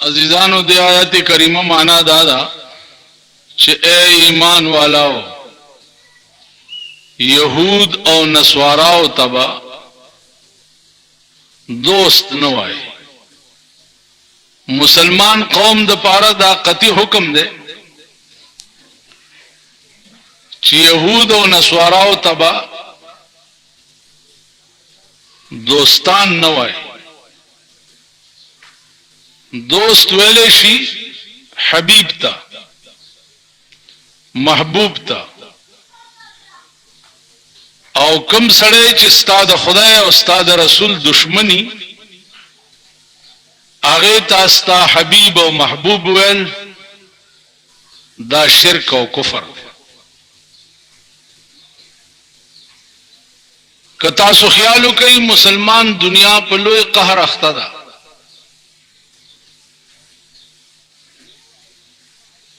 अजीजानो दे आयत करीमा माना दादा चे ए ईमान वालाओ यहूद और नस्वाराओ तबा दोस्त न आए। मुसलमान कौम द पारा दा कति हुक्म दे चे यहूद और नस्वाराओ तबा दोस्तान न आए। दोस्त वेले शी हबीब था, महबूब था। और कम सड़े च उस्ताद खुदा उस्ताद रसूल दुश्मनी आगे तास्ता हबीब और महबूब वेल दा शिरक और कुफर। कतासु ख्याल कई मुसलमान दुनिया पर लोए कहर अख्ता था।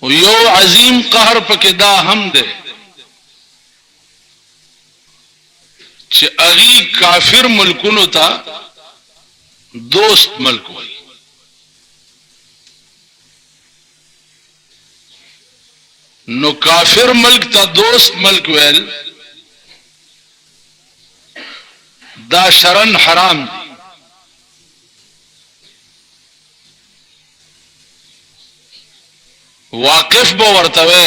यो अजीम कहर पकेदा हम दे चे अगी काफिर मुल्कुनो था दोस्त मुल्क हुई। नो काफिर मुल्क था दोस्त मुल्क वेल दा शरण हराम दी। वाकिफ बो वर्तवे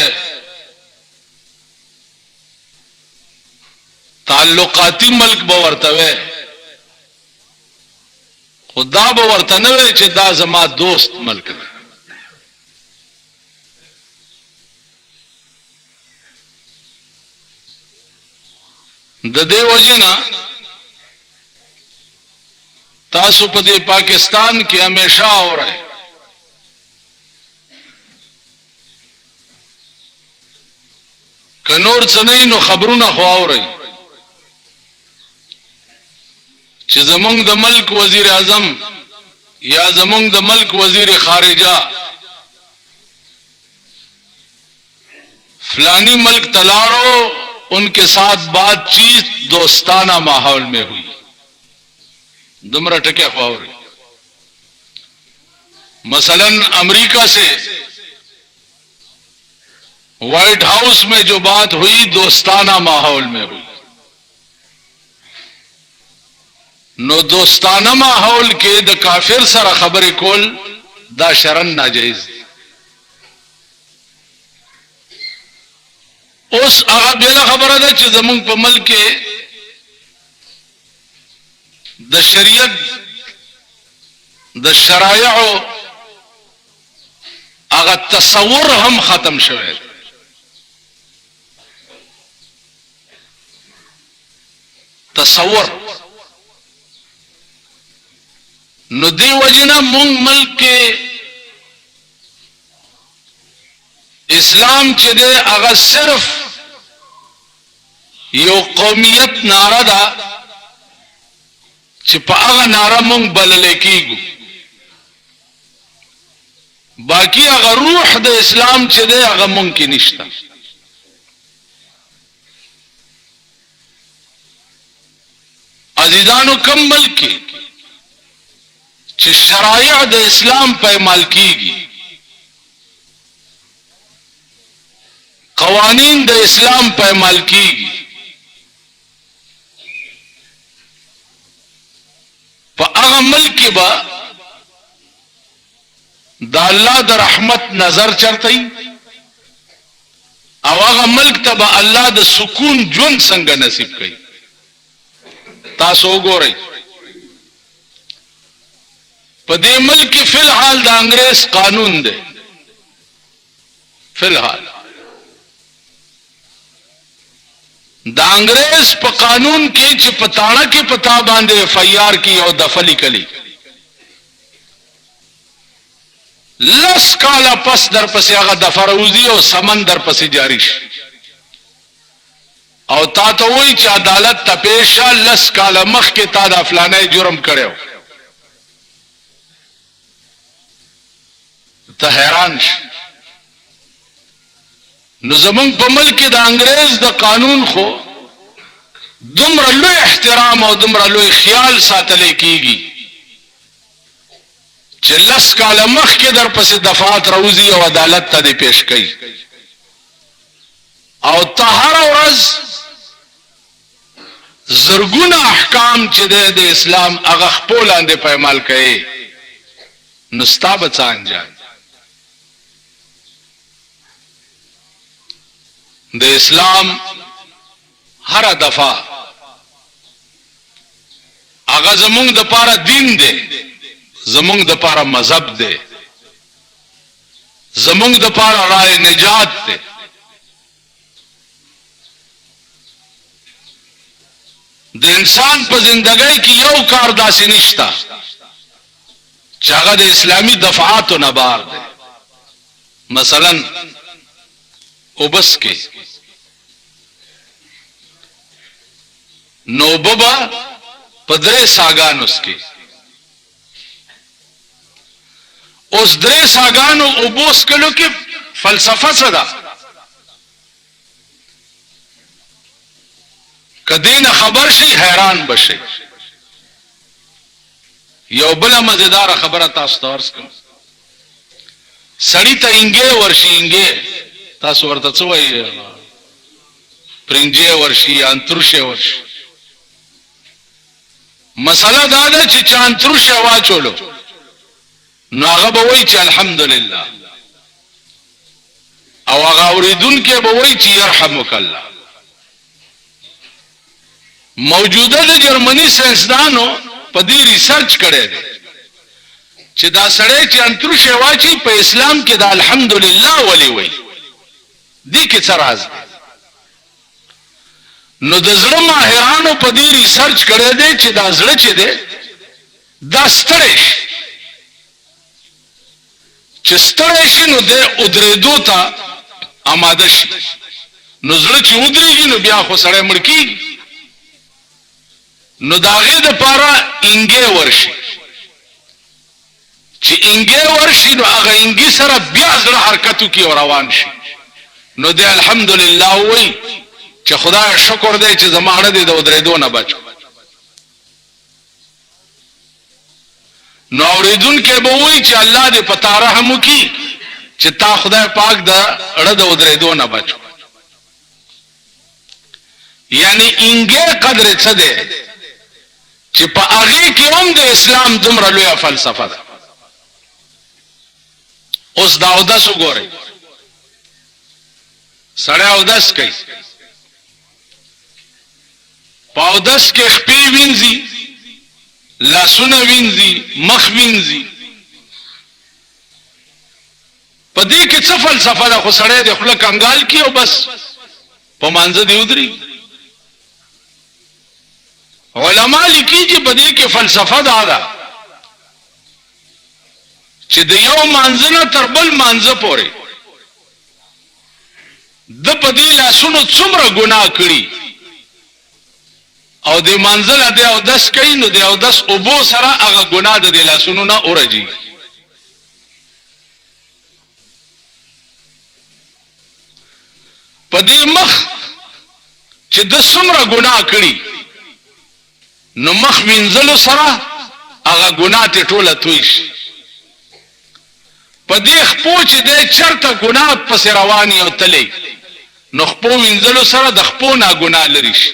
ताल्लुकाती मुल्क बो वर्तवे खुदा बो वर्तनवे चे दा जमा दोस्त मुल्क है। ददे वजना तासुपदे पाकिस्तान के हमेशा हो रहे कनूर सनई नो खबरों ना खुआव रही चे जमुंग द मुल्क वजीर आजम या जमुंग द मुल्क वजीर खारिजा फलानी मुल्क तलाड़ो उनके साथ बातचीत दोस्ताना माहौल में हुई। दुमरा टके खुआव रही। मसलन अमेरिका से व्हाइट हाउस में जो बात हुई दोस्ताना माहौल में हुई। नो दोस्ताना माहौल के द काफिर सरा खबर कोल दा शरण नाजायज। उस आगा बेला खबर है च जमुंग पमल के द शरीयत द शराया आगा तस्वुर हम खत्म शवे। तस्वुर नदी वजना मुंग मुल्क के इस्लाम चले अगर सिर्फ यो कौमियत नारा दा छिपा नारा मुंग बलले की गु। बाकी अगर रूह द इस्लाम चले अगर मुंग की निश्ता। अजीजानो कम मुल्क के शराया द इस्लाम पैमाल कीगी, कवानीन द इस्लाम पैमाल कीगी। अगा मुल्क के बा द अल्लाह द रहमत नजर चढ़ती अवागा मुल्क तबा अल्लाह द सुकून जुन संग नसीब कई। तासो गो रही पदे मुल्क के फिलहाल द अंग्रेज कानून दे फिलहाल द अंग्रेज प कानून के चिपताना के पता बांधे FIR की और दफली कली लस काला पस दर पसे आगा दफरउजी और समन दर पसे जारिश और ता तो वही च अदालत तपेशा लस काला मख के तादा फलाने जुर्म करे तो हैरान नजमुंग पमल के द अंग्रेज द कानून को दुमरा लो एहतराम और दुमरा लो ख्याल सातले कीगी چې لس کاله مخکې در پسې دفعات راوځي او عدالت ته دې پیش کوي او ته هره ورځ زرګونه احکام چې د اسلام هغه خپل اندې پېمال کوي نو ستا به څه انجام د اسلام هر دفعه هغه زمونږ د پاره دین دی زمونږ د پاره مذهب دی زمونږ د پاره راه نجات دی د انسان په زندګۍ کې یو کار داسې نشته چې هغه د اسلامي دفعاتو نه بار دی مثلا اوبس کې نو بابا پدرے ساگانو اس کی اس درے ساگانو اوبوس کلو کی فلسفہ صدا کدین خبر شي حیران بشي یو بل مزیدار خبره تاسو ته ورس کوم سړی ته انګې ورشي انګې تاسو ورته څه وایي پرنجې ورشي انترشه ورشي مسله دا ده چې چانترشه واچولو نو هغه به وایي چې الحمدلله او هغه اوریدونکي به وایي چې يرحمک الله موجوده د جرمني ساينسدانو په دې ریسرچ کړی دی چې دا سړی چې انترشه واچي په اسلام کې د الحمدلله ولي وایي دې کې څه راز دی نو د زړه ماهرانو په دې ریسرچ کړی دی چې دا زړه چې دی دا ستړی شي چې ستړی شي نو د ودرېدو ته آماده شي نو زړه چې ودرېږي نو بیا خو سړی مړ کېږي نو د هغې دپاره انګې ورشي چې انګې ورشي نو هغه انګې سره بیا زړه حرکت وکړي او روان شي نو دی الحمدلله وایي چې خدای شکر دی چې زما زړه دې د ودرېدو نه بچ نو اورېدونکی به وایي چې الله دې په تا رحم وکړي چې تا خدای پاک د زړه د ودرېدو نه بچ یعنی انګې قدر څه دی چې په هغې کې هم د اسلام دومره لویه فلسفه ده اوس دا اودس وګورئ سړی اودس کوي په اودس کې خپې وینځي لاسونه وینځي مخ وینځي په دې کې څه فلسفه ده خو سړی د خوله کنګال کړي او بس په مانځه دې ودرېږي علماء لیکي چې په دې کې فلسفه دا ده چې د یو مانځه نه تر بل مانځه پورې د په دې لاسونو څومره ګناه کړي او د مانځه د اودس کوي نو د اودس اوبو سره هغه ګناه د لاسونو نه اورځي په دې مخ چې د څومره ګناه کړي نو مخ وینځلو سره هغه ګناه ته ټوله توی شي په دې خپو چې د چرته ګناه پسې رواني او تللی نو خپو وینځلو سره د خپو نه ګناه لري شي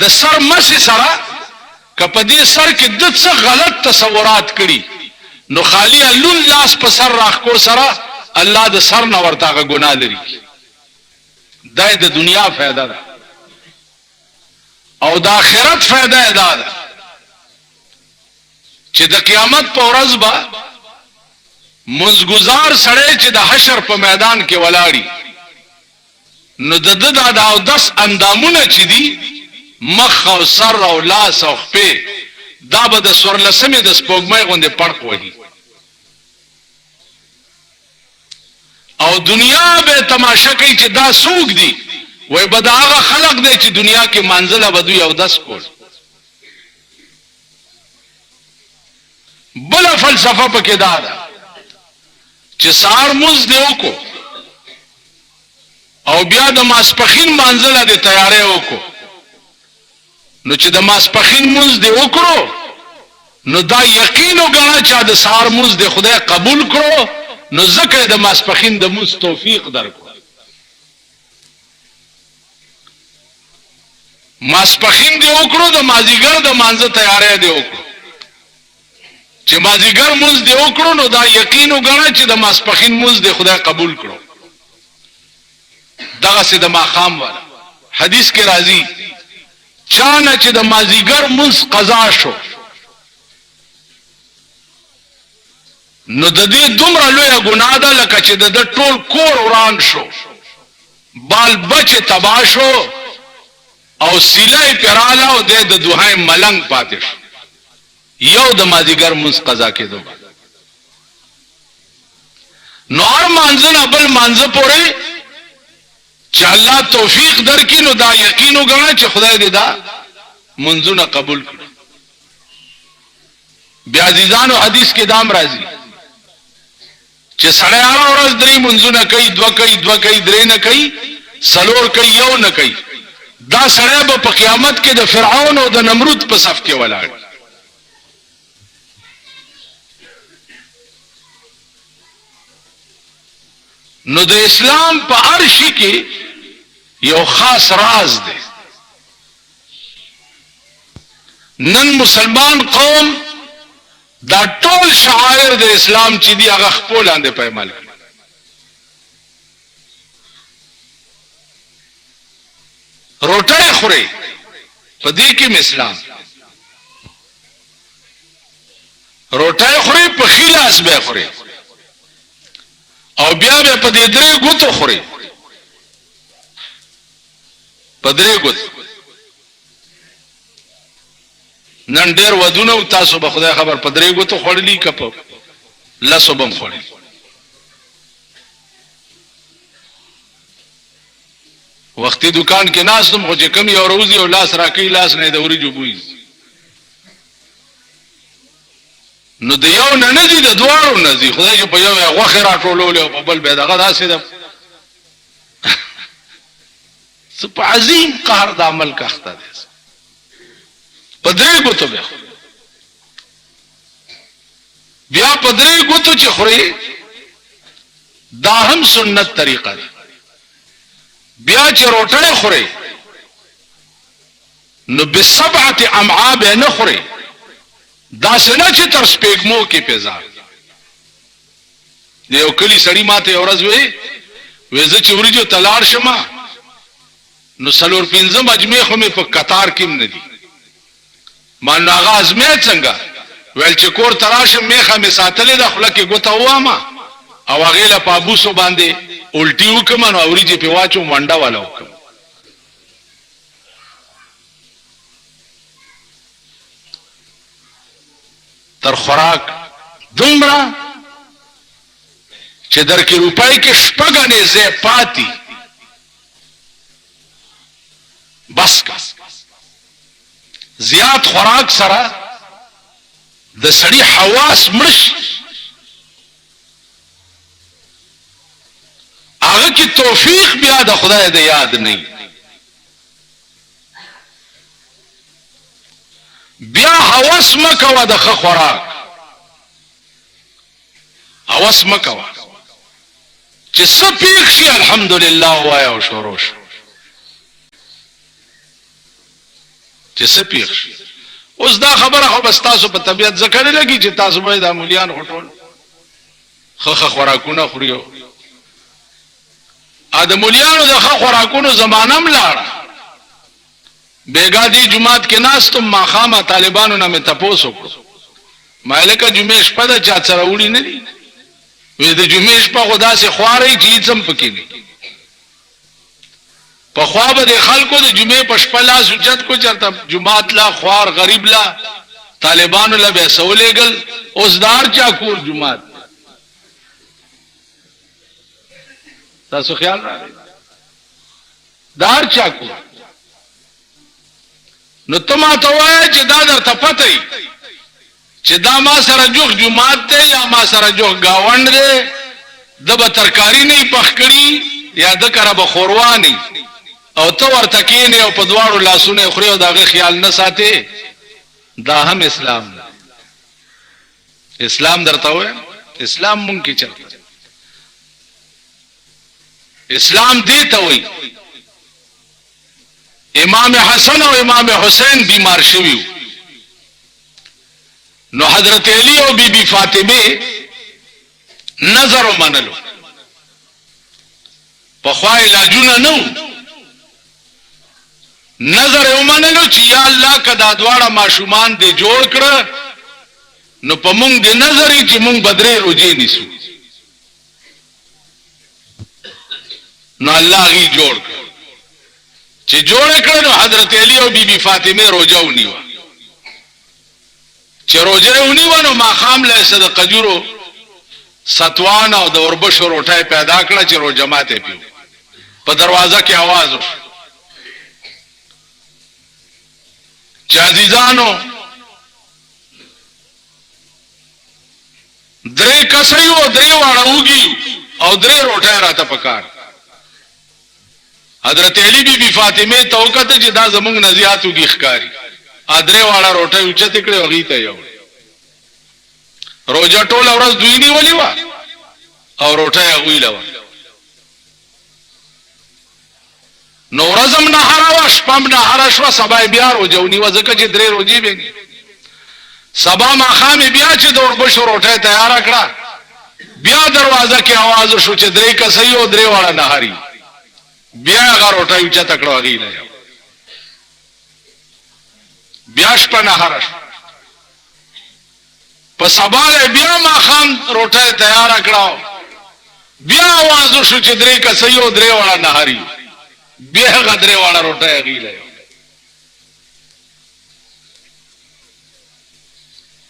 د سر مسی سره که په دې سر کې د څه غلط تصورات کړي نو خالی اللون لاس په سر راخکو سره الله د سر نه ورته هغه ګناه لري دا د دنیا فایده ده او د آخرت فائدہ ادا ده چې د قیامت په ورځ به منځګزار سړی چې د حشر په میدان کې ولاړی نو د ده د اودس اندامونه چې دي مخ او سر او لاس او خپې دا به د څوارلسمې د سپوږمۍ غوندې پړق وهي او دنیا به تماشا کوي چې دا څوک دي وای به دا هغه خلق دی چې دنیا کې منزله به دوی اودس کول بله فلسفه پکې دا ده چې سهار مونځ دې وکړو او بیا د ماسپښین منزله دې تیاری وکړو نو چې د ماسپښین مونځ دې وکړو نو دا یقین وګڼه چې د سهار مونځ د خدای قبول کړو نو ځکه د ماسپخین د مونځ توفیق درکړو. ماسپخین دی وکړو د مازیګر د مانځه تیارې دی وکړو چې مازیګر مونځ دی وکړو نو دا یقین وګڼه چې د ماسپخین مونځ د خدای قبول کړو. دغه سي د ماقام والا حدیث کې راځي چانه چې د مازیګر مونځ قضا شو نو د دې دومره لویه ګناه ده لکه چې د ټول کور وران شو، بال بچ تباه شو او سیلای پراله او د دوهای ملنګ پاتې شو. یو د مازیګر مونځ قضا کېدو نو هر مانځه بل مانځه پورې چې الله توفیق درکې نو دا یقین وګڼه چې خدای دې دا منځونه قبول کړي. بیا عزیزانو حدیث کې دام راځي چې سړی هر ورځ درې منځونه کوي، دوه کوي درې نه کوي، څلور کوي یو نه کوي، دا سړی به په قیامت کې د فرعون او د نمرود په صف کې ولاړ. نو د اسلام په هر شي کې یو خاص راز دی. نن مسلمان قوم دا ټول شعائر د اسلام چې دی هغه خپل لاندې پېمال کړي. روټۍ خوري په دې کې اسلام، روټۍ خوري په خلاص به خوري او بیا به په دې درې ګوتو خوري، په درې ګوتو. نن ډېر ودونه تاسو به خدای خبر په درې ګوتو خوړلي که په لسو بم خوړلي. وختي دکان کې ناستم خو چې کم یو روزي او لاس راکې لاس نه د وریجو بوی نو د یو نه نه دي د دواړو نه دي. خدای چې په یو غوښې راټولولې او په بل به دغه داسې ده څه په عظیم قهر د عمل کا اخته دی. په درې ګوتو بیا په درې ګوتو چې خوري دا هم سنت طریقه ده. بیا چې روټۍ خوري نو بسبعه امعاء به نه خوري، دا څنګه چې تر سپېګمو کې پیزار. یو کلی سړی ماته اورز وې زه چې ورجو تلار شمه نو سلور پنځه مجمع خو مې په قطار کې نه دي. ما نو هغه ازمه څنګه ویل چې کور تراشم میخه می ساتلې د خپل کې ګوته وامه او هغه له پابوسو باندې الټي وکم نو اوريجه په واچو منډه والا وکم. تر خوراک دومره چې در کې روپای کې شپږنې زه پاتی بس کا زیات خوراک سره د سړي حواس مرش هغه کې توفیق بیا د خدای د یاد نه. بیا حواس مکوه د خوراک، حواس مکوه چې څه پیښ شي الحمدلله وای او شروع شي چې څه پیښ شي. اوس دا خبره خو بس تاسو په طبيعت ذکر لګي چې تاسو به د مولیان هټول خخ خوراکونه خوريو. ا د مولیانو د خخ خوراکونو زمانہ ملاړه بیګا دی جمعات کې ناستم ماخامه طالبانو نه مې تپوسو کړو مالکه جمعې شپه د چا سره وړي نه دي وې د جمعې شپه خدا سي خوارې چې څم پکې نه په خوا به د خلکو د جمعې په شپه لا سجد کو چرته جمعات لا خوار غریب لا طالبانو لا به سولېګل اوس دار چا کور جمعات تاسو خیال راغی دار چا کور نو تما ته وای چې دا درته پته چې دا ما سره جوخ جمعات ته یا ما سره جوخ گاوند دی د به ترکاری نه پخ کړي یا د کړه به خوروانی او تو ورته کینې او په دواړو لاسونه خوري او داغه خیال نه ساتي دا هم اسلام اسلام درته وای اسلام مونږ کې چلته اسلام دی ته وای امام حسن او امام حسین بیمار شویو نو حضرت علی او بی بی فاطمه نظر ومنلو په خوا علاجونه نو نظر ومنلو چې یا الله کدا دواړه ماشومان دې جوړ کړ نو په مونږ دې نظر چې مونږ بدرې روزي نیسو نو الله غي جوړ کړ چې جوړ کړ نو حضرت علی او بی بی فاطمه روزه ونیوه چې روزه ونیوه نو ما خام له صدقه جوړو ستوان او د اوربشو روټه پیدا کړه چې روزه ماته پیو په دروازه کې आवाज وشو چې عزیزانو درې کسایو درې واړوږي او درې روټه راته پکار حضرت علی بی بی فاطمه توکته چې دا زمونږ نزیاتوږي ښکاری ادرې واړه روټه اوچت کړي وغي ته یو روزه ټول ورځ دوی نیولې و او روټه یې ویلو نو ورځم نه هراوه شپم نه هرا شو سبا بیا روزه ونیو ځکه چې درې روزي به سبا ماخام بیا چې د اوربشو روټه تیار کړه بیا دروازه کې आवाज شو چې درې کسایو درې واړه نهاري بیا هغه روټه اوچت کړه وغي له بیا شپه نه هرا په سبا بیا ماخام روټه تیار کړه بیا आवाज شو چې درې کسایو درې واړه نهاري بیا غدره والا روټه غیله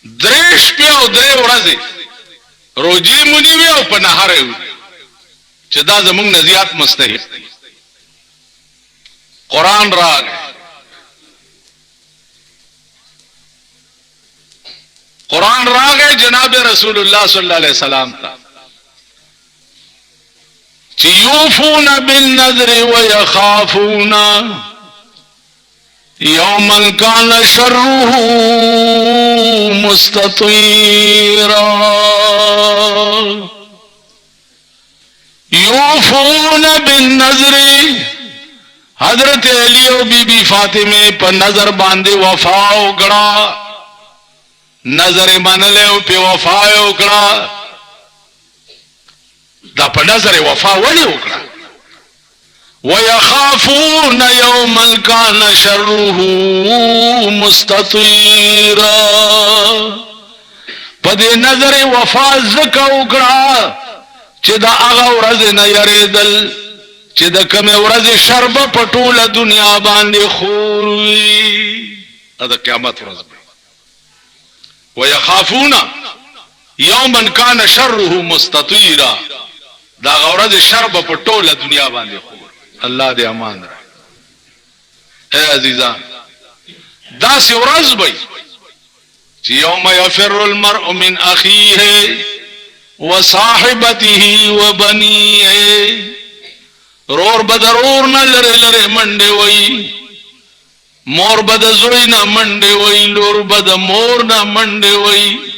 درش په او درې ورځې روزي مونږ وی او په نهار یو چې دا زمونږ نزيات مستحق قران راغی قران راغی جناب رسول الله صلی الله علیه وسلم ته يوفون بالنذر ويخافون يوما كان شره مستطيرا يوفون بالنذر حضرت علی او بی بی فاطمه په نظر باندې وفا وکړه نظر منله او په وفا وکړه دا په نظر وفا ولي وکړه ويخافون يوما كان شره مستطيرا په دې نظر وفا زکه وکړه چې دا هغه ورځ نه یریدل چې د کومه ورځ شرب په ټوله دنیا باندې خوري دا قیامت ورځ ويخافون يوما كان شره مستطيرا دا غورز شرب په ټوله دنیا باندې خور الله دې امان را اے عزیزان دا سی ورځ وي چې یوم یفر المرء من اخیه وصاحبته وبنیه رور بدرور نه لره لره منډه وي مور بد زوی نه منډه وي لور بد مور نه منډه وي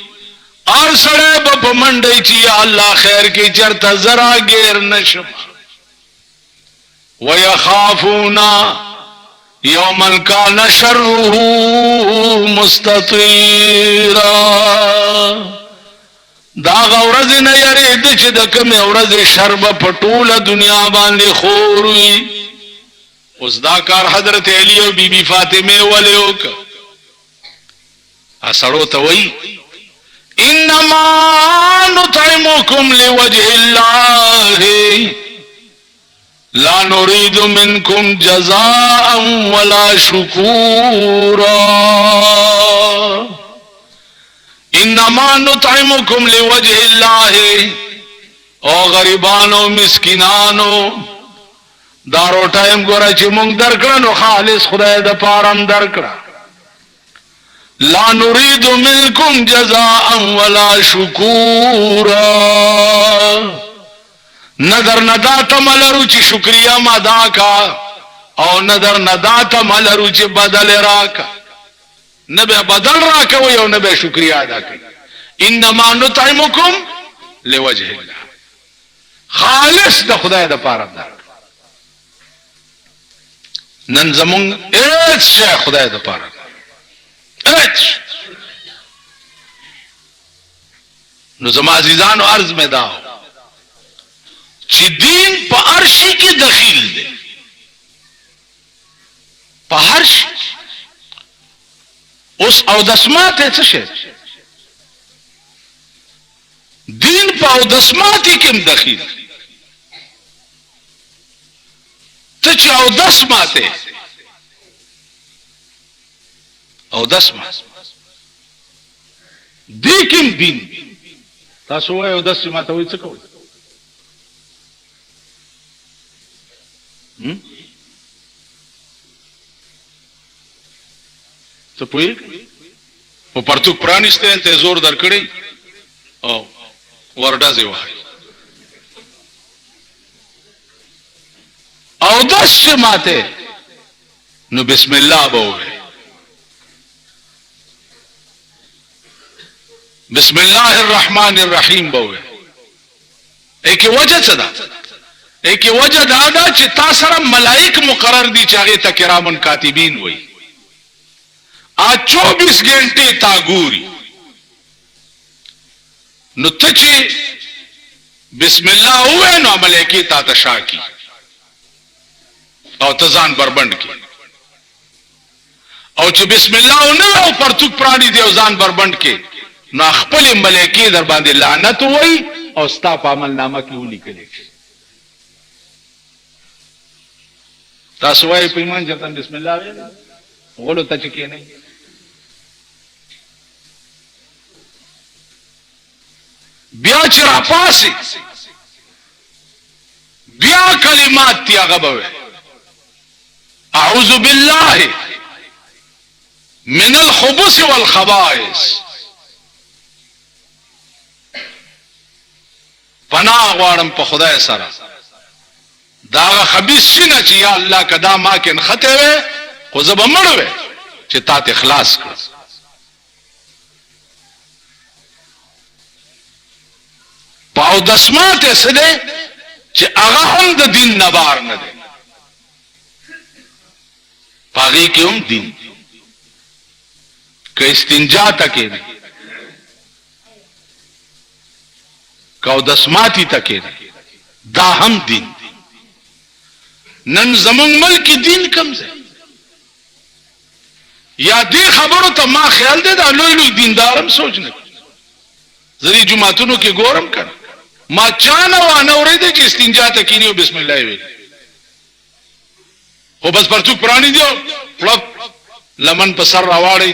اور سڑے بپ منڈی چی اللہ خیر کی چرتا ذرا گیر نشم وَيَخَافُونَ يَوْمًا كَانَ شَرُّهُ مُسْتَطِيرًا دا غورز نه یری د چې د کوم ورځ شرب پټوله دنیا باندې خوري اوس دا کار حضرت علی او بی بی فاطمه ولیوک اسړو ته وای انما نطعمكم لوجه الله لا نريد منكم جزاء ولا شكورا انما نطعمكم لوجه الله او غریبانو مسکینانو دارو ټایم ګورای چې مونږ درکړو نو خالص خدای د پارم درکړه لا نريد منكم جزاء ولا شكورا نظر ندات ملرو چې شکریا مادا کا او نظر ندات ملرو چې بدل راکا نبه بدل راکا وي او نبه شکریا ادا کوي انما نطعمکم لوجه الله، خالص د خدای د پاره ده. نن زمون هیڅ شی خدای د پاره هیڅ. نو زما عزیزانو عرض میں داو چې دین په هر شي کې دخیل دی، په هر شي. اوس اودس ماته څه شي؟ دین په اودس ماته کې هم دخیل. ته چې اودس ماته اودس ماته دې کې دین. تاسو وایو اودس ماته وایي څه کوئ؟ څه پوهېږئ؟ په پرتوک پرانیستی ته زور درکړی او ورډزې وهئ. اودس چې ماته نو بسم الله به ووایئ. بسم الله الرحمن الرحیم به ووایئ. ایکې وجه څه ده؟ ایکې وجه دا ده چې تا سره ملائک مقرر دي چې هغې ته کرامن کاتبین وایي. 24 घंटे تا ګوري. نو ته چې بسم الله ووایې نو ملائکې تا ته شا کي او ته ځان بربند کې. او چې بسم الله ونه او پرتوک پرانی دی او ځان بربند کې نو خپل ملائکې در باندې لعنت وایي او ستا په عمل نامه کې ولیکل شي. تاسو وایي په ایمان چرته بسم الله وایي غلو ته چې کېنئ. بیا چې راپاسي بیا کلمات تی هغه به وایي اعوذ بالله من الخبث والخبائث. پناه غواړم په خدای سره دا خبيث سینه چې یا الله کدا ما کې نخته وي خو زه به مړ وي چې تا ته اخلاص کړ. پاو دسماته څه ده چې هغه هم د دین نه بار نه ده، پاغي کې هم دین. که استنجا تکې نه کاو دسماتی تکې نه دا هم دین. نن زمون ملک دین کم ځای یا دې خبرو ته ما خیال دی دا لوی لوی دیندارم سوچ نه زری جمعتونو کې ګورم کړ ما چانه وانه اورېدې چې استنجا ته کینیو بسم الله وی خو بس پرڅوک پرانی دیو پلپ لمن په سر راواړی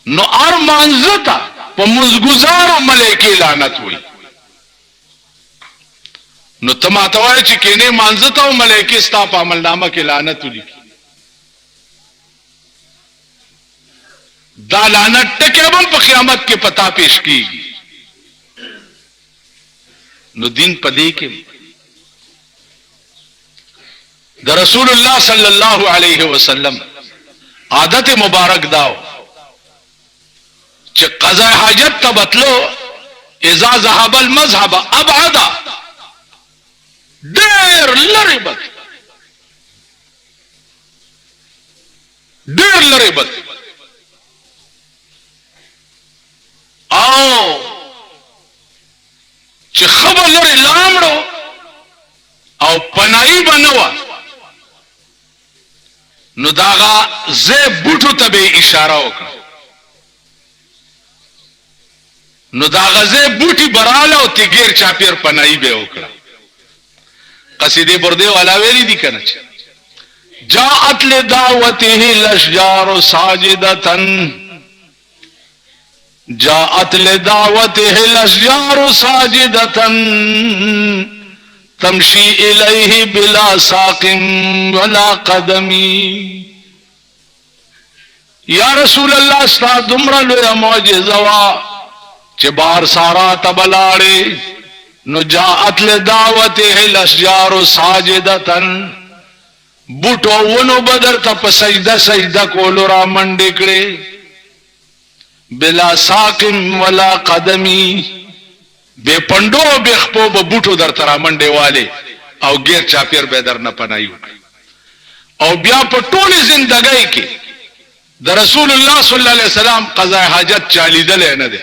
نو ار مانزتا په مزګزارو ملائکه لعنت وی. نو تما توای چې کینه مانزتا او ملائکه ستا په عمل نامه کې لعنت ولیکي. دا لعنت ټکه هم په قیامت کې پتا پیش کیږي. نو دین پدې کې د رسول الله صلی الله علیه وسلم عادت مبارک داو چې قضاء حاجت ته بتلو اذا ذهب المذهب ابعد ډېر لري بد ډېر لري بد او چې خبر لري لامړو او پنای بنوا نو داغه زه بوټو ته به اشاره وکړه نو داغه زه بوټي براله او تیګیر چاپیر پنای به وکړه. قصیده برده والا ویری دي کنه جاءت لدعوته الاشجار ساجدتن جاءت لدعوته الاشجار ساجدتن تمشي الیه بلا ساق ولا قدمی. یا رسول الله ستا دمرا لویا معجزه وا چې بار سارا تبلاړي نو جاءت لدعوته الاشجار ساجدتن بوټو ونو بدر ته په سجده سجده کولو را منډې کړې بلا ساق ولا قدمی، بے پندو بے خپو ببوٹو در ترا منڈے والے او گیر چاپیر بے در نپنایو. او بیا په ټولې زندګۍ کې د رسول الله صلی الله علیه وسلم قضاء حاجت چالیدل نه ده.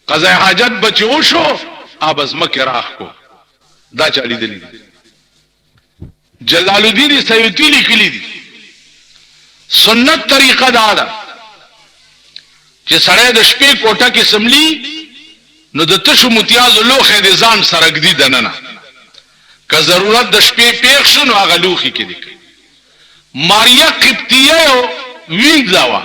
قضاء حاجت بچو شو ابز مکه راخ کو دا چالیدل دي. جلال الدین سیوطی لیکلی دي سنت طریقه دا ده چې سړی د شپې کوټه کې سملی نو د تشو متیازو لوخه د ځان سره ګدي دننه که ضرورت د شپې پیښ شو نو هغه لوخي کې دي. ماریا قبطیه وینځوا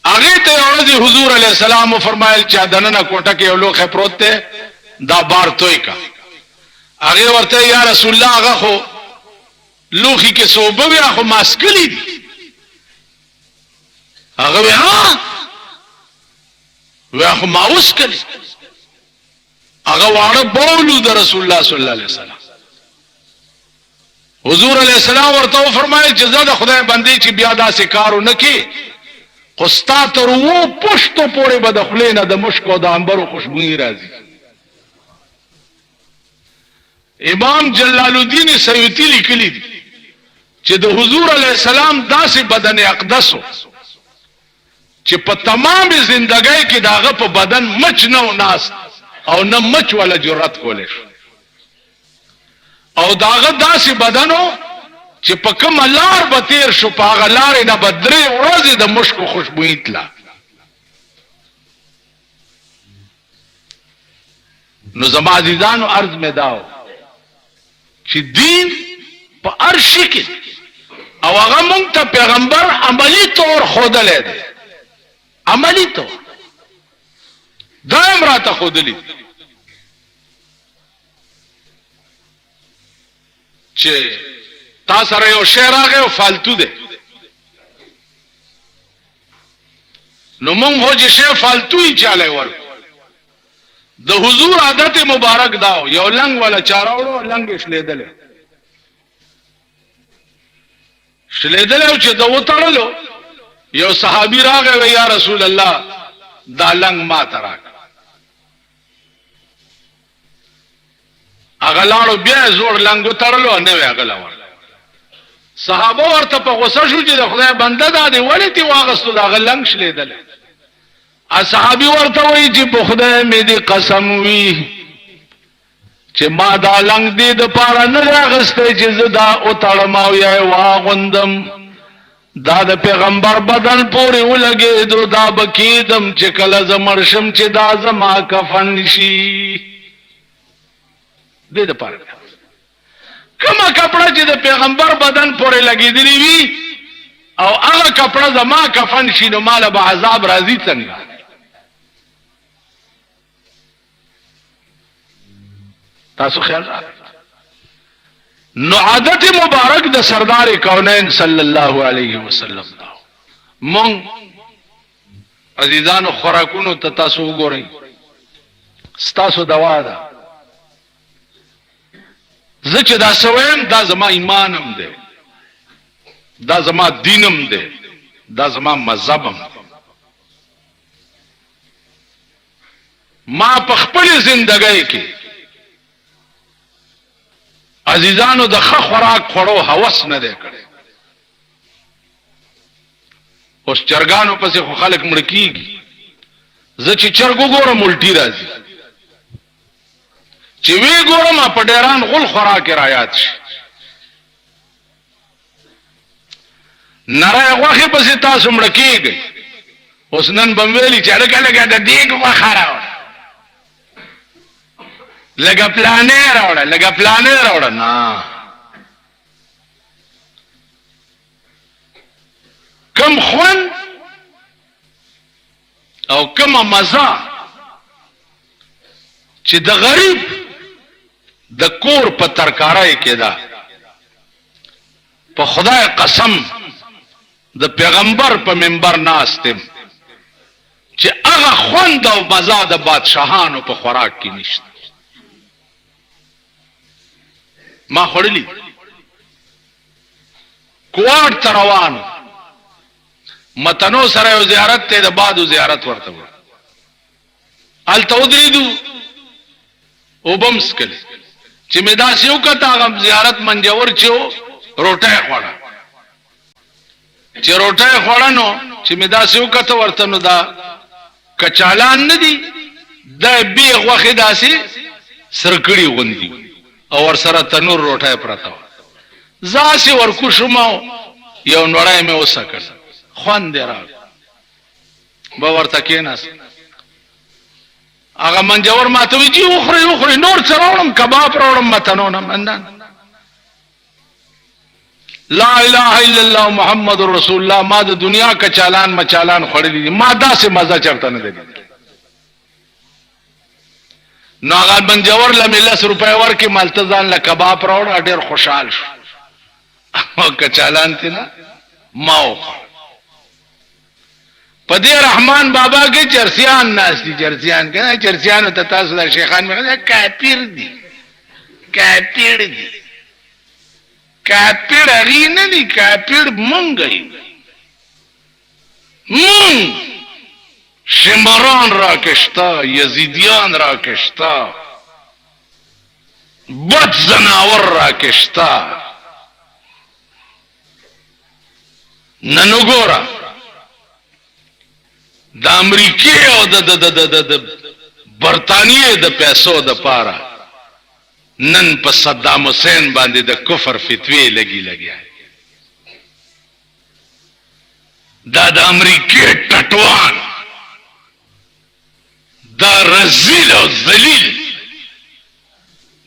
هغه ته ورځي حضور علیه السلام فرمایل چې دننه کوټه کې یو لوخه پروت ده دا بار توي کا. هغه ورته یا رسول الله هغه خو لوخي کې صوبه وي خو ماسکلی دي. هغه ها خو ماوس کلی هغه واړه بولو د رسول الله صلی الله علیه وسلم. حضور علیہ السلام ورته فرمایي چې زه د خدای بندي چې بیا داسې کارو نه کی خو ستا تر وو پښتو پورې به د خولې نه د مشکو د عنبرو خوشبویي راځي. امام جلال الدین سیوطی لیکلی دي چې د حضور علیہ السلام داسې بدن اقدسو چې په تمام زندګۍ کې داغه په بدن مچ نه ناس او نه مچ ولا جرأت کولې شو او داغه داسې بدنو چې په کوم لار به تیر شو په هغه لارې نه بدرې ورځې د مشکو خوشبویي تله. نو زما عزیزانو عرض مې داو چې دین په هر شي کې او هغه مونږ ته پیغمبر عملی طور ښودلی دی. عملی طور دائم راته ښودلی چې تا سره یو شی راغی او فالتو دی نو مونږ خو چې شی فالتو یې چالی ورکو. د حضور عادت مبارک داو یو لنګ والا چاراوړو لنګ یې شلیدلی او چې د وتړلو یو صحابي راغی و یا رسول الله دا لنګ ما ته راکړه. هغه لاړو بیا زوړ لنګ وتړلو نه وی هغه لاړ. صحابه ورته په غوسه شو چې د خدای بنده دا دی ولې تی واغستو دا لنګ شلیدل. اصحابي ورته وایي چې په خدای مې دې قسم وي چې ما دا لنګ دې د پاره نه راغسته چې زه دا وتړم او یا واغوندم دا د پیغمبر بدن پورې ولګېدو دا بکیدم چې کله زه مړ شم چې دا زما کفن شي. دې دپاره کومه کپړه چې د پیغمبر بدن پورې لګېدلې وي او هغه کپړه زما کفن شي نو ماله به عذاب راځي څنګه؟ تاسو خیال راغی. نو عادت مبارک د سردار کونین صلی الله علیه وسلم دا مونږ عزیزانو خوراکونو ته تاسو وګورئ ستاسو دوا ده. زه چې دا سویم دا زما ایمانم دی دا زما دینم دی دا زما مذهبم. ما په خپل زندګۍ کې عزیزانو د ښه خوراک خوړو هوس نه دی کړی. اوس چرګانو پسې خو خلک مړ کېږي. زه چې چرګ وګورم الټي راځي چې وی ګورم په ډیران غول خوراک رایات شي. نری غوښې پسې تاسو مړ کېږئ. اوس نن به ویلي چې لږه لږه د دیګ غوښه راوړه لگا پلانې راوړه نه کم خون او کم مزه چې د غریب د کور په ترکارای کې ده په خدای قسم د پیغمبر په منبر ناستم چې هغه خوند او مزه د بادشاهانو په خوراک کې نشته. ما خوړلی کوارټ روانو متنو سره یو زیارت ته د بعدو زیارت ورته الته ودریدو او بمس کله چې مداسي وکړه هغه زیارت منجور چو روټه خوړه چې روټه خوړه نو چې مداسي وکړه ورته نو دا کچالان نه دي د بیغ وخت داسي سرکړی غوندي او ور سره تنور روټه پراته زاسي ورکو شمو یو نړای مې وسکړ خوان دی را به ورته کېناس هغه منجور ماته وی چې وخوري نور څه راوړم کباب راوړم متنو نه مندان لا اله الا الله محمد رسول الله ما د دنیا کچالان مچالان خړلې ما داسې مزه چرته نه دی نو هغه منجور لمه 10 روپے ورکې مالتزان له کباب راوړ ډېر خوشحال شو او کچالان تینا ماو پدې رحمان بابا کې چرسیان ناس دي چرسیان کنه چرسیان ته تاسو د شیخان مې کافر دي کافر اغي نه دي کافر مونږ شمران راکشتا یزیدیان راکشتا بد زناور راکشتا ننو ګورا د امریکای او د برتانیې د پیسو د پاره نن په صدام حسین باندې د کفر فتوی لګي دا د امریکای ټټوان دا رزیل او ذلیل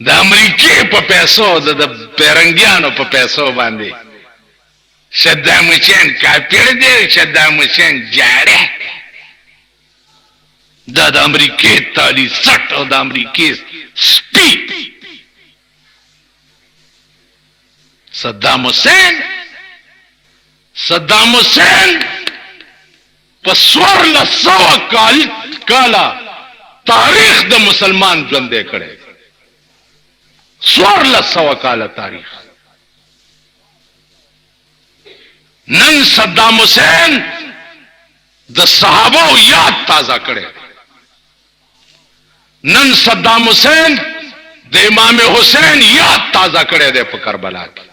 د امریکای په پیسو د پیرنګیانو په پیسو باندې صدام حسین کافر دی صدام حسین جاره دا د امریکای تالی سټ او د امریکای سپی صدام حسین په 1400 کالا تاریخ د مسلمان ژوندې کړي 1400 کالا تاریخ نن صدام حسین د صحابه یاد تازه کړي نن صدام حسین د امام حسین یاد تازه کړي د په کربلا کې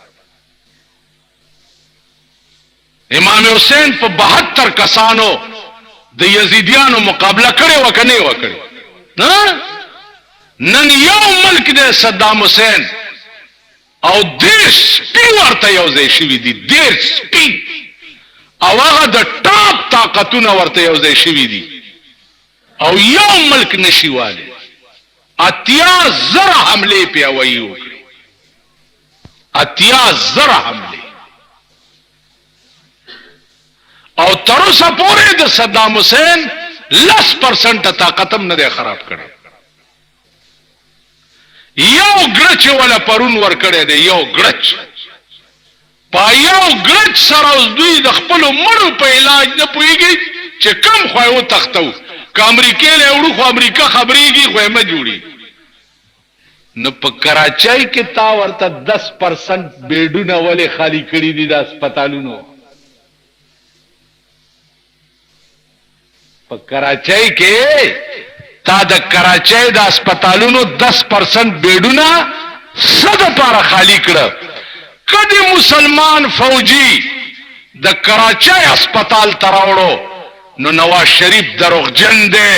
امام حسین په 72 کسانو د یزیدیانو مقابله کړي وکني وکړي نن یو ملک د صدام حسین او دیش سپی ورته یو ځای شوي دي دیش سپی او هغه د ټاپ طاقتونه ورته یو ځای شوي دي او یو ملک نشي والی 80,000 حمله پیاوي وکړي 80,000 حمله او تر اوسه پورې د صدام حسین 10% طاقت هم نه خراب کړي یو ګړچ ولا پرون ور کړی دی یو ګړچ په یو ګړچ سره دوی د خپل مړو په علاج نه پويږي چې کم خو یو تختو که امریکای له وړو خو امریکا خبرېږي خو ما جوړي نو په کراچۍ کې تا ورته 10% بیډونه ولې خالی کړي دي د هسپتالونو په کراچۍ کې تا د کراچۍ د هسپتالونو 10% بیډونه صد پاره خالی کړه کدی مسلمان فوجي د کراچۍ هسپتال تراوړو نو نواز شریف دروغجن دی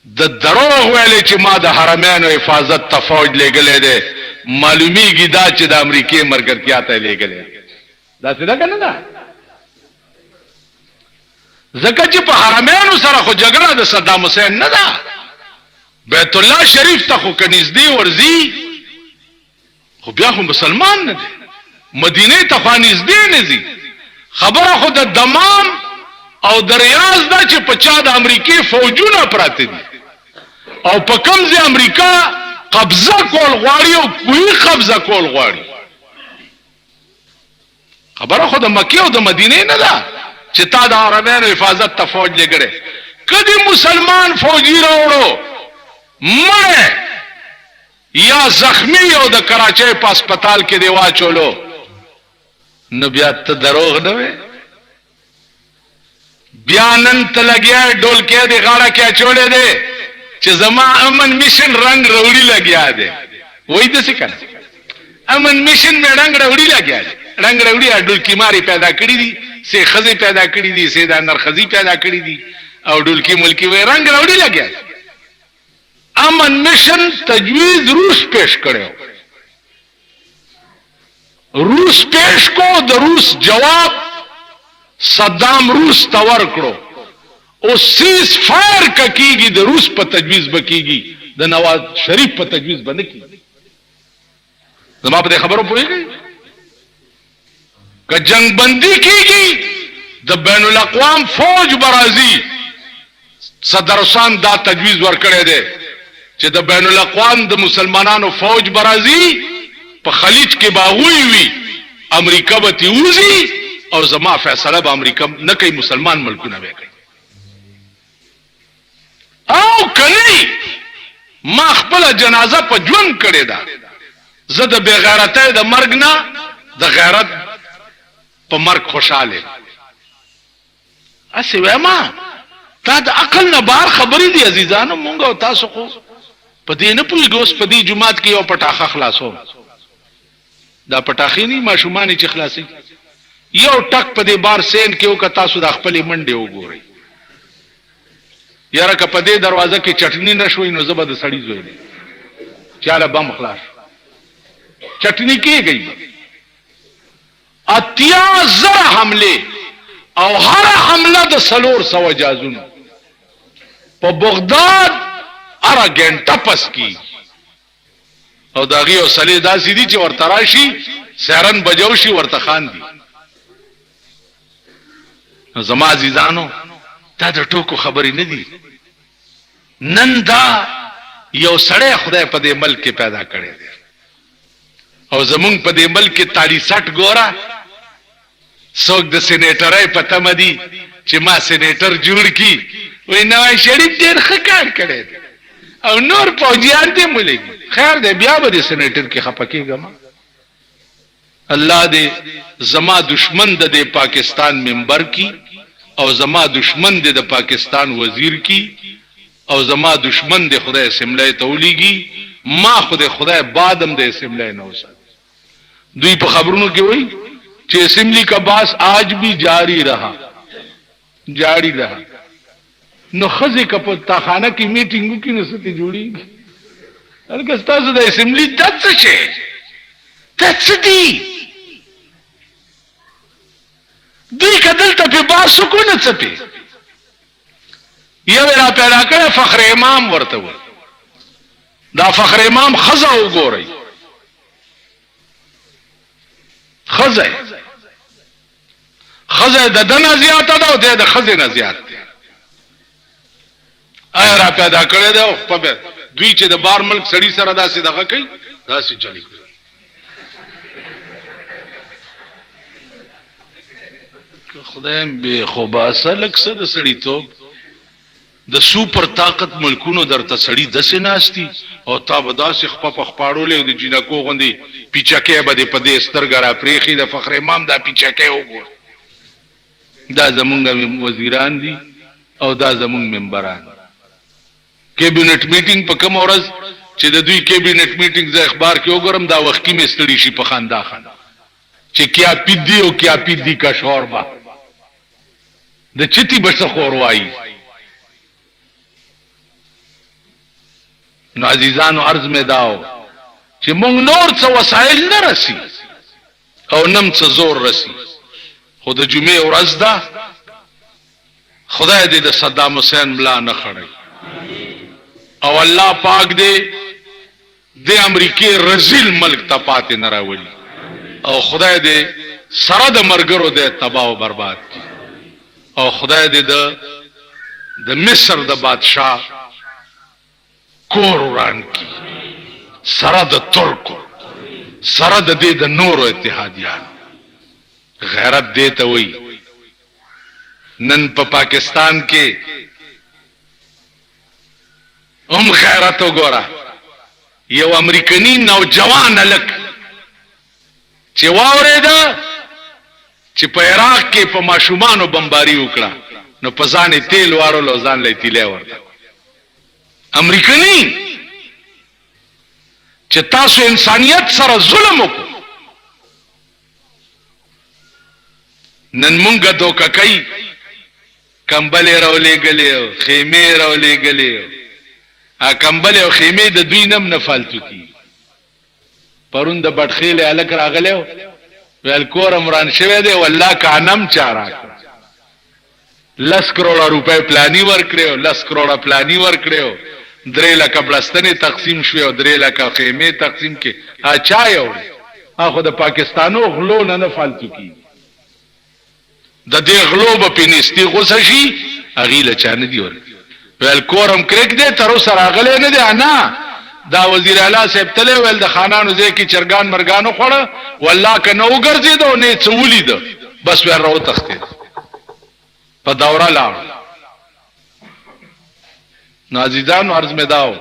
د دروغ ویلې چې ما د حرمینو حفاظت ته فوج لګلې دی معلومیږي دا چې د امریکای مرګرتیا ته لګلې دا څه ده کنه دا زکه چې په حرمینو سره خو جګړه د صدام حسین نه ده بیت الله شریف ته خو کنيزدي ورزي خو بیا خو مسلمان نه دی مدینه ته خو نږدې نه دي خبره خو د دمام او د ریاض دا چې په چا د امریکای فوجونه پراته دي او په کوم ځای امریکا قبضه کول غواړي او کوی قبضه کول غواړي خبره خو د مکه او د مدینه نه ده چې تا د عربانو حفاظت ته فوج لګړي کدی مسلمان فوجي راوړو مړ یا زخمی او د کراچۍ په هسپتال کې دی واچولو نو بیا ته دروغ نه وې بیا نن ته لګیا ډولکی دی غاړه کې اچولی دی چې زما امن میشن رنگ روړی لګیا دی وای داسې کنه امن میشن مې رنگ روړی لګیا دی رنگ روړی ډولکی ماری پیدا کړی دي سه خزي پیدا کړی دي سه دا نرخزي پیدا کړی دي او ډولکی ملکی وای رنگ روړی لګیا دی امن میشن تجویز روس پیش کړو روس پیش کو د روس جواب صدام روس تور کړو او سیز فایر کیږي د روس په تجویز بکیږي د نواز شریف په تجویز باندې کیږي زما په خبرو پوهیږي که جنگ بندي کیږي د بین الاقوام فوج برازي صدر حسین دا تجویز ورکړی دی چې د بین الاقوام د مسلمانانو فوج برازي په خلیج کې باغوي وي امریکا به تیوزي او زما فیصله به امریکا نه کوي مسلمان ملکونه به کوي او کني ما خپل جنازه په ژوند کړی دا زه د بغیرته د مرګ نه د غیرت په مرګ خوشاله اسی وما تا د عقل نه بار خبرې دي عزیزانو مونږ او تاسو خو په دې نه پوهیږو اوس په دې جمعات کې یو پټاخه خلاصو دا پټاخې نه ماشومان چې خلاصي یو ټک په دې بار سین کې او که تاسو د خپل منډه وګورئ یاره که په دې دروازه کې چټنی نشوي نو زبر د سړی زوی دی چاله بم خلاص چټنی کېږي اتیا زره حمله او هر حمله د سلور سو جازونو په بغداد اره ګنټه پس کی او داغي او سلی داسې دي چې ورته راشي سهرن بجو شي ورته خان دي زما عزیزانو دا د ټوکو خبرې نه دي نن دا یو سړی خدای په دې ملک کې پیدا کړی دی او زمونږ په دې ملک کې تاړي سټ ګورا څوک د سېنیټرای پته مدي چې ما سېنیټر جوړ کی وای نواز شریف ډېر ښه کار کړی دی او نور فوجیان دې مولېږي خیر دې بیا به دې سېنیټر کې خپه کېږم الله دې زما دشمن د پاکستان ممبر کی او زما دشمن د پاکستان وزیر کی او زما دشمن د خدای اسمبلی تولیږي ما خدای بعدم د اسمبلی نو سات دوی په خبرونو کې وای چې اسمبلی کا باس آج بھی جاری رہا نو خزه کپ تاخانه کې میټینګو کې نسته جوړیږي هرګه تاسو د اسمبلی دڅ شي دڅ دی دوی کدل ته په باسو کو نه چپی یو را پیدا کړ فخر امام ورته و دا فخر امام خزه وګورئ خزه د دنه زیاته ده او د خزه نه زیات ده آیا را پیدا کړی ده او په دوی چې د بار ملک سړی سره داسې دغه کوي داسې چلی کوي خدایم به خوباسه لکسه د سړی توب د سوپر طاقت ملکونو درته سړی دسه ناشتي او تا بداسې خپه خپاړولې د جنکو غوندي پیچکه به په دې سترګرا پریخي د فخر امام دا پیچکه وګور دا زمونږ وزیران دي او دا زمونږ ممبران کیبینټ میټینګ په کوم ورځ چې د دوی کیبینټ میټینګ ز اخبار کې وګورم دا وخت کې مستړي شي په خندا خندا چې کیا پیدي او کیا پیدي کا شوربا د چتی بس خوروای نو عزیزانو عرض می داو چې مونږ نور څه وسایل نه رسی او نم څه زور رسی خود جمعه ورځ ده خدای دې د صدام حسین ملا نه خړی او الله پاک دې د امریکای رزیل ملک ته پاتې نه راولي او خدای دې سره د مرګرو دې تباہ او برباد کړي او خدای دې د مصر د بادشاہ کور وران کی سره د ترکو سره د دې د نورو اتحادیان غیرت دې ته وای نن په پاکستان کې غیرت وګوره یو امریکایی نوجوان لک چې واورېده چې په عراق کې په ماشومانو بمباری وکړه نو په ځان تیل وارولو ځان له تیلې ورته امریکایي چې تاسو انسانیت سره ظلم وکړو نن مونږه دوکه کوي کمبلې راولې غلې خیمه راولې غلې کمبلې او خیمه د دوی نم نه فالتو کی پرون د بټخیل الک راغلو ویل کور عمران شوه دی والله کانم چارا 10 کروڑ روپے پلانی ور کړو 10 کروڑ پلانی ور کړو 3 لک بلستنې تقسیم شوه 3 لک خیمه تقسیم کې اچا یو اخو د پاکستانو غلو نه فالتو کی د دې غلو په پینستی غوسه شي اغیله چانه دی ور ویل کورم کرک دې تر اوسه راغلی نه دی انا دا وزیر اعلی صاحب تله ول د خانانو ځای کې چرګان مرګانو خوړه والله کنه وګرځید او نه څولې ده بس ور راو تخته په دوره لاړ نازیدانو عرض مې داو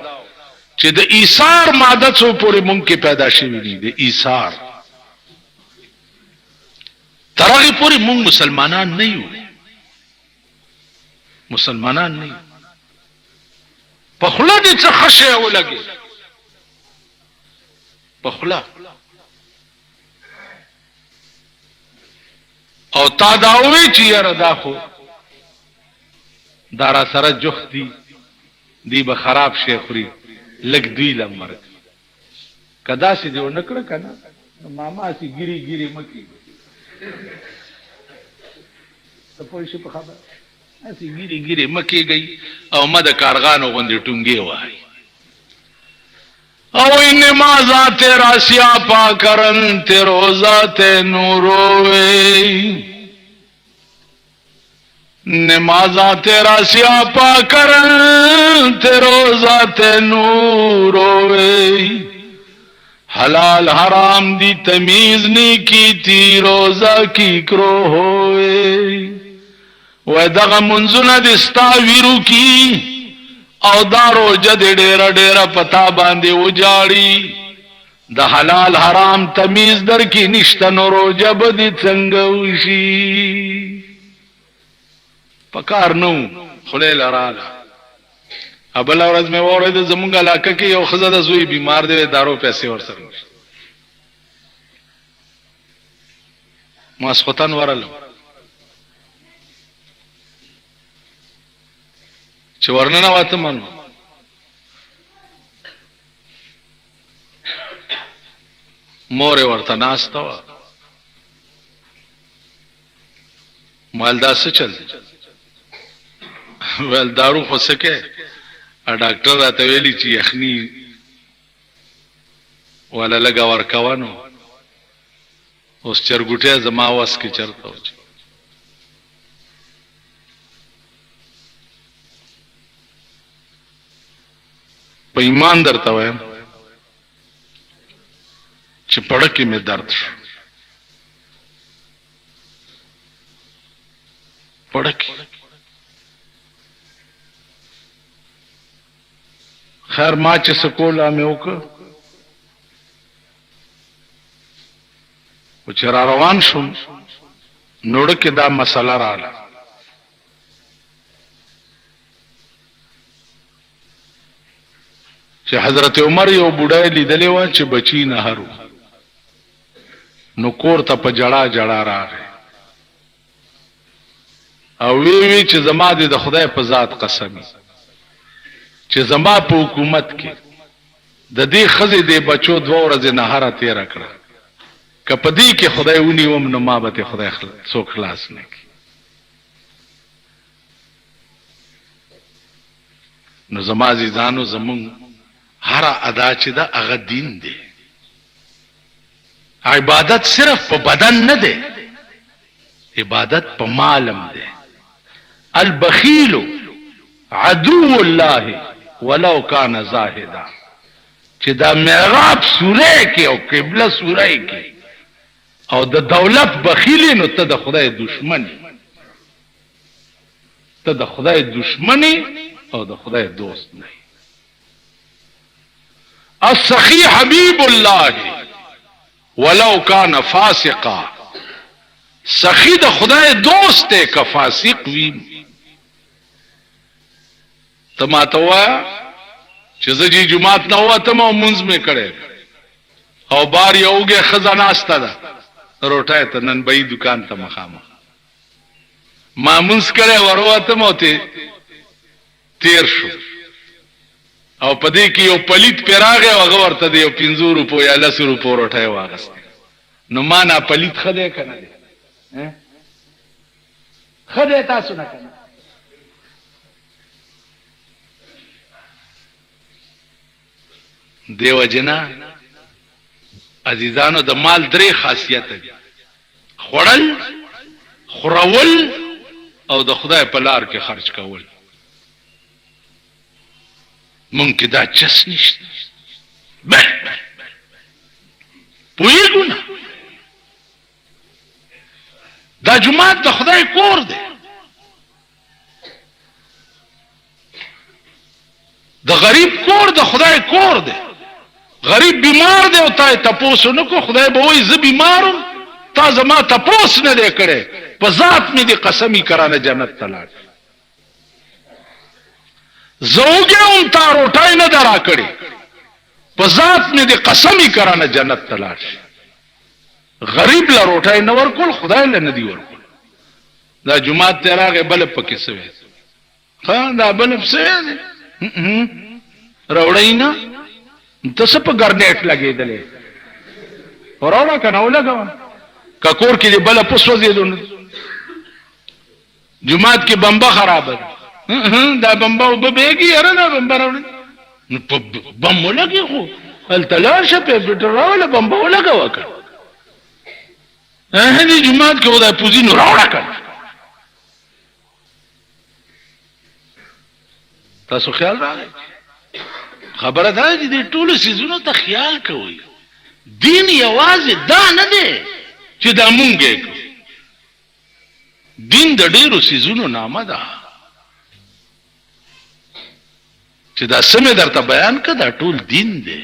چې د ایثار ماده څو پورې مونږ کې پیدا شوی دی د ایثار ترغه پورې مونږ مسلمانان نه یو مسلمانان نه په خلا دې څه خشه ولګي په خلا او تا داوي چې یاره دا خو دارا سره جختی دی به خراب شیخوري لګ دوی لمر کدا سي دیو نکړه کنه ماما سي ګيري ګيري مکی ته پوه شي په خبره اسی ګيري ګيري مکی گئی او مد کارغانو غوندې ټونګي وای او نمازاں تیرا سیاپا کرن تے روزہ تے نوروے نمازاں تیرا سیاپا کرن تے روزہ تے نوروے حلال حرام دی تمیز نہیں کی تھی روزہ کی کرو ہوئے و دغه منځونه د استاویرو کی او دارو جد ډیر ډیر پتا باندې وجاړي د حلال حرام تمیز در کی نشته نورو جب دي څنګه وشي پکار نو خلیل رااله ابل ورځ مې وره زمونږ علاقه کې یو خزه د زوی بیمار دی دارو پیسې ورسره ماسختن ورلو چې ورننه واته منو مور ورته ناستا مالدا څه چل ول دارو خو سکه ا ډاکټر راته ویلي چې یخني ولا لګا ورکوانو اوس چرګوټه زما واس کې چرته و په ایمان درته وایم چې پړکې مې درد شو پړکې خیر ما چې سکولا مې وکړ او چې را روان شوم نوړه کې دا مسله رااله چې حضرت عمر یو بوډای لیدلې و چې بچی نه هرو نو کور ته په جړه جړه راغی او وی چې زما د خدای په ذات قسم چې زما په حکومت کې د دې خزې د بچو 2 ورځې نهاره تیر کړه کپدی کې خدای ونی وم نو ما به خدای څوک خلاص نه کی نو زما عزیزانو زمون هر ادا چې دا هغه دین دی عبادت صرف په بدن نه دی عبادت په مالم دی البخیل عدو الله ولو کان زاهدا چې دا معراب سوره کې او قبله سوره کې او د دولت بخیل نو ته د خدای دشمن ته د خدای دشمنی او د خدای دوست نه السخی حبیب الله ولو کان فاسقا سخی د خدای دوست ته که فاسق وي ته ما ته ووایه چې زه چې جومات نه ووتم او مونځ مې کړی او بار یې اوږې ښځه ناسته ده روټۍ ته نن به یې دکان ته مخامخ ما مونځ کړی ور ووتم او تیر شو او په دې کې یو پلیت پې راغی او هغه ورته د یو 50 روپو یا 10 روپو روټۍ واغستې نو ما نه پلیت ښه دی که نه دی ښه دی تاسو نه که نه دیو جنا عزیزانو د مال 3 خاصیت دي خوړل خورول او د خدای په لار کې خرج کول مونږ کې دا چس نشته پوهېږو نه دا جومات د خدای کور دی د غریب کور د خدای کور دی غریب بیمار دی او تا تپوس نه کو خدای به وایي زه بیمارم تا زما تپوس نه دی کړی په ذات مې دې قسمی کرانه جنت ته لاړ زه وږی تا روټۍ نه ده راکړې په ذات مې دې قسمی کرانه جنت ته لاړ شي غریب له روټۍ نه ورکول خدای له نه دي ورکول دا جومات ته راغی بلب پکې سوی ښه دا بلب سوی دی راوړی نه ته څه په ګرنیټ لګېدلې راوړه که نه ولګوه که کور کې دې بلب وسوځېدو نو جومات کې بمبه خرابه ده دا بمبه اوبه بهېږي یاره دا بمبه راوړي نو په بم ولګې خو هلته لاړ شه پیپټر راوله بمبه ولګوه که دې جومات کې خدای پوزي نو راوړه که تاسو خیال راغی خبره دا چې دې ټولو څیزونو ته خیال کوئ دین یوازې دا نه دی چې دا مونږ یې کوو دین د ډېرو څیزونو نامه ده چې دا سمې درته بیان که دا ټول دین دی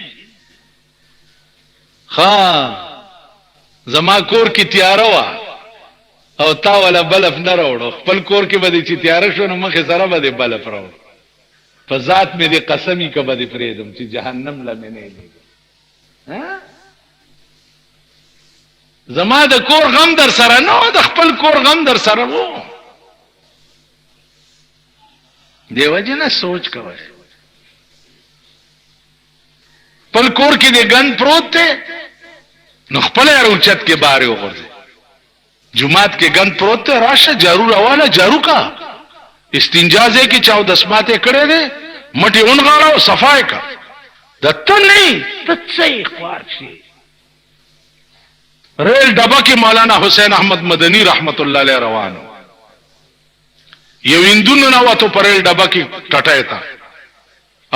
زما کور کې تیاره وه او تا ولا بلف نه راوړو خپل کور کې به دې چې تیاره شو نو مخې سره به دې بلف راوړو په ذات مې دې قسمی که به دې پرېږدم چې جهنم له مې نه لېږم زما د کور غم در سره نه و د خپل کور غم در سره و دې وجې نه سوچ کوئ خپل کور کې دې ګند پروت دی نو خپل یې اوچت کې بارې وغورځئ جومات کې ګند پروت دی راشه جارو راواله جارو کا استنجا ځای کې چاودس ماتې کړی دی مټې ونغاړه او صفای کا د ته نه ته څه خوار شي ریل ډبه کې مولانا حسین احمد مدنی رحمت الله علیه روانو یو هندونو نه وته پر ریل ډبه کې ټټای تا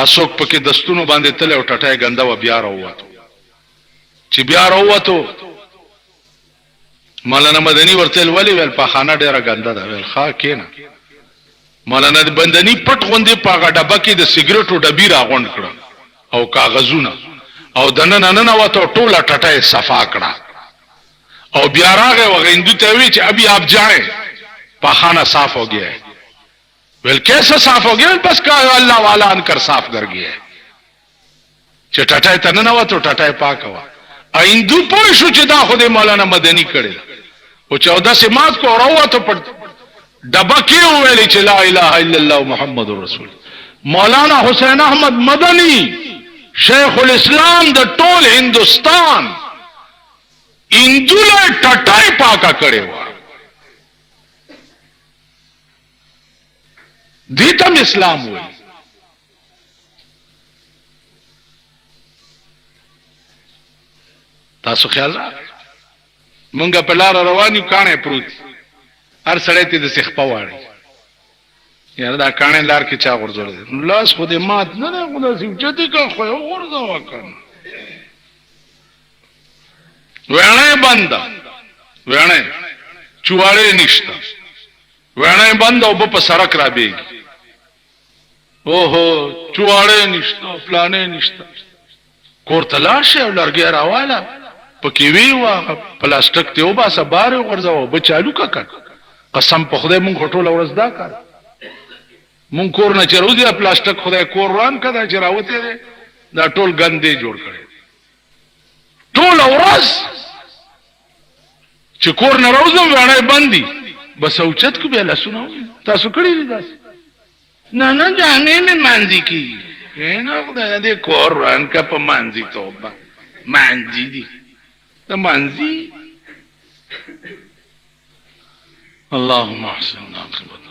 اسوک پکې دستونو باندې تل او ټټای ګنده و بیا راووتو چې بیا راووتو مولانا مدنی ورته ویل ول په خانه ډیره ګنده ده ویل ښا کینا مولانا بندنی پټ غوندې په ډبه کې د سیګریټو ډبی راغونډ کړه او کاغذونه او دنه نن وته ټوله ټټای صفا کړه او بیا راغه وغیندو ته وی چې ابي آپ جائیں پاخانہ صاف ہو گیا ہے ویل کیسے صاف ہو گیا بس کا اللہ والا ان کر صاف کر گیا ہے چې ټټای ته نه وته ټټای پاک وا ایندو پوه شو چې دا خو د مولانا مدنی کړي او 14 سمات کو راوته په ډبه کې ویل چې لا اله الا الله محمد رسول مولانا حسین احمد مدنی شیخ الاسلام د ټول هندستان اندوله ټټای پاکا کړي وا دیتم اسلام وی تاسو خیال را مونږه په لار رواني کانه پروت هر سړی ته د سخپه واړي یاره دا کانه لار کې چا ورځول لاس خو دې مات نه نه خو دې چته کا خو ورځو وکړ ویڼه بند ویڼه چواړې نشته ویڼه بند او په سرک را بیږي اوهو چواړې نشته پلانې نشته کوړه لاشه لرګي راواله پکې وی وا پلاستیک ته وباسه بار ورځو به چالو کا قسم په خدای مونږ ټوله ورځ دا کار مونږ کور نه چې راوځي پلاستیک خدای کور روان کړه چې راوته دی دا ټول ګندې جوړ کړي ټول ورځ چې کور نه راوځم وړای باندې بس اوچت کو به لاسونه تاسو کړی دي داس نه جامې مې مانځي کی نه خدای دې کور روان کا په مانځي توبه مانځي دي ته مانځي اللهم احسن عاقبتنا